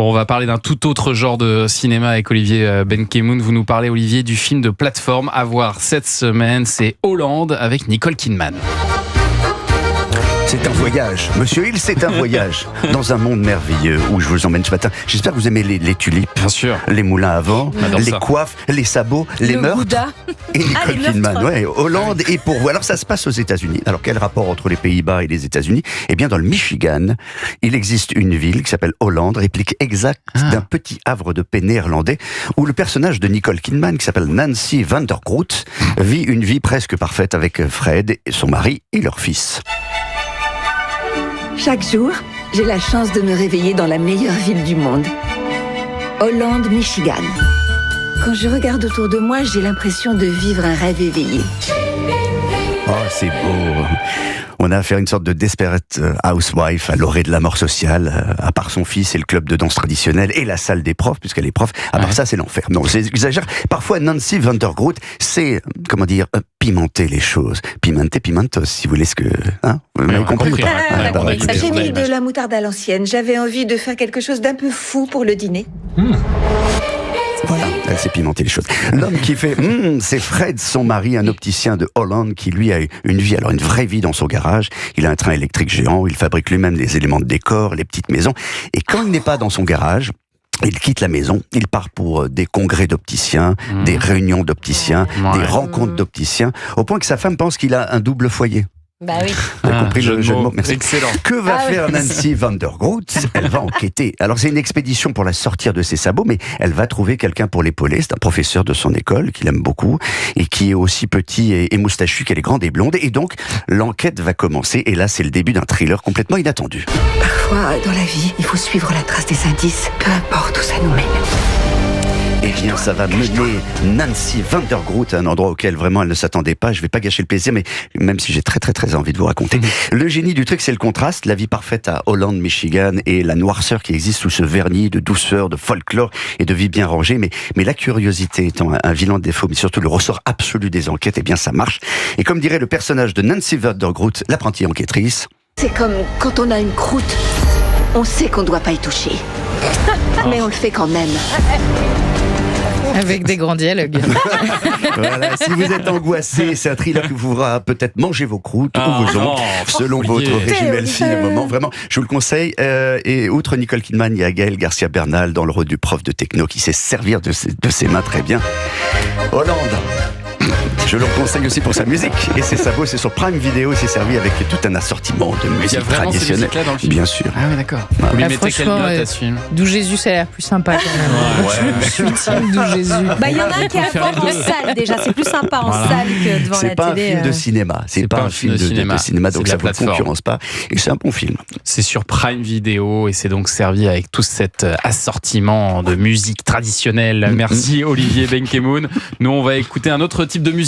Bon, on va parler d'un tout autre genre de cinéma avec Olivier Benkemoun. Vous nous parlez, Olivier, du film de plateforme à voir cette semaine. C'est Hollande avec Nicole Kidman. C'est un voyage, monsieur Hill, c'est un voyage dans un monde merveilleux où je vous emmène ce matin. J'espère que vous aimez les tulipes, Bien sûr. les moulins à vent, les ça. coiffes, les sabots, les meurtres. Gouda. Et Nicole les Kidman, meurtres. ouais, Hollande et pour vous. Alors ça se passe aux États-Unis. Alors quel rapport entre les Pays-Bas et les États-Unis ? Eh bien dans le Michigan, il existe une ville qui s'appelle Hollande, réplique exacte d'un petit havre de paix néerlandais où le personnage de Nicole Kidman, qui s'appelle Nancy van der Groot, vit une vie presque parfaite avec Fred, son mari et leur fils. Chaque jour, j'ai la chance de me réveiller dans la meilleure ville du monde. Hollande, Michigan. Quand je regarde autour de moi, j'ai l'impression de vivre un rêve éveillé. Oh, c'est beau. On a affaire à une sorte de desperate housewife à l'orée de la mort sociale. À part son fils et le club de danse traditionnel et la salle des profs, puisqu'elle est prof. À part ça, c'est l'enfer. Non, j'exagère. Parfois, Nancy van der Groot, c'est, comment dire, pimenter les choses. Pimentos, si vous voulez ce que... Hein, vous m'avez compris ou pas? écoutez, J'ai on a mis l'image. de la moutarde à l'ancienne. J'avais envie de faire quelque chose d'un peu fou pour le dîner. Voilà, elle sait pimenter les choses. L'homme qui fait c'est Fred, son mari, un opticien de Hollande, qui lui a une vie, alors une vraie vie dans son garage. Il a un train électrique géant, il fabrique lui-même les éléments de décor, les petites maisons. Et quand il n'est pas dans son garage, il quitte la maison, il part pour des congrès d'opticiens, des réunions d'opticiens, des rencontres d'opticiens, au point que sa femme pense qu'il a un double foyer. Bah oui. Vous avez compris le jeu de mots? Merci. Excellent. Que va faire Nancy van der Groot? Elle va enquêter. Alors c'est une expédition pour la sortir de ses sabots, mais elle va trouver quelqu'un pour l'épauler. C'est un professeur de son école qu'il aime beaucoup et qui est aussi petit et moustachu qu'elle est grande et blonde. Et donc l'enquête va commencer. Et là c'est le début d'un thriller complètement inattendu. Parfois, dans la vie, il faut suivre la trace des indices, peu importe où ça nous mène. Eh bien, ça va mener Nancy van der Groot à un endroit auquel vraiment elle ne s'attendait pas. Je vais pas gâcher le plaisir, mais même si j'ai très envie de vous raconter. Le génie du truc, c'est le contraste, la vie parfaite à Hollande, Michigan, et la noirceur qui existe sous ce vernis de douceur, de folklore et de vie bien rangée. Mais la curiosité étant un vilain défaut, mais surtout le ressort absolu des enquêtes, eh bien, ça marche. Et comme dirait le personnage de Nancy van der Groot, l'apprentie enquêtrice. C'est comme quand on a une croûte. On sait qu'on ne doit pas y toucher. Mais on le fait quand même. Avec des grands dialogues. Voilà, si vous êtes angoissé, c'est un thriller qui vous fera peut-être manger vos croûtes ou vos ongles, selon votre régime healthy au moment. Vraiment, je vous le conseille. Et outre Nicole Kidman, il y a Gaël Garcia Bernal dans le rôle du prof de techno qui sait servir de ses mains très bien. Hollande. Je le conseille aussi pour sa musique. Et ses sabots, c'est sur Prime Video. C'est servi avec tout un assortiment de Il y a musique vraiment ces traditionnelle. musiques-là dans le film. Bien sûr. Ah oui, d'accord. Vous lui mettez quelle franchement, note à ce film? D'où Jésus, ça a l'air plus sympa quand même. Je suis team d'où Jésus. Bah, il y en a un qui est fort en salle déjà, c'est plus sympa en salle que devant C'est la pas un télé. film de cinéma. C'est pas un film de cinéma. C'est Donc de ça la vous plateforme. concurrence pas. Et c'est un bon film. C'est sur Prime Video et c'est donc servi avec tout cet assortiment de musique traditionnelle. Merci Olivier Benkemoun. Nous, on va écouter un autre type de musique.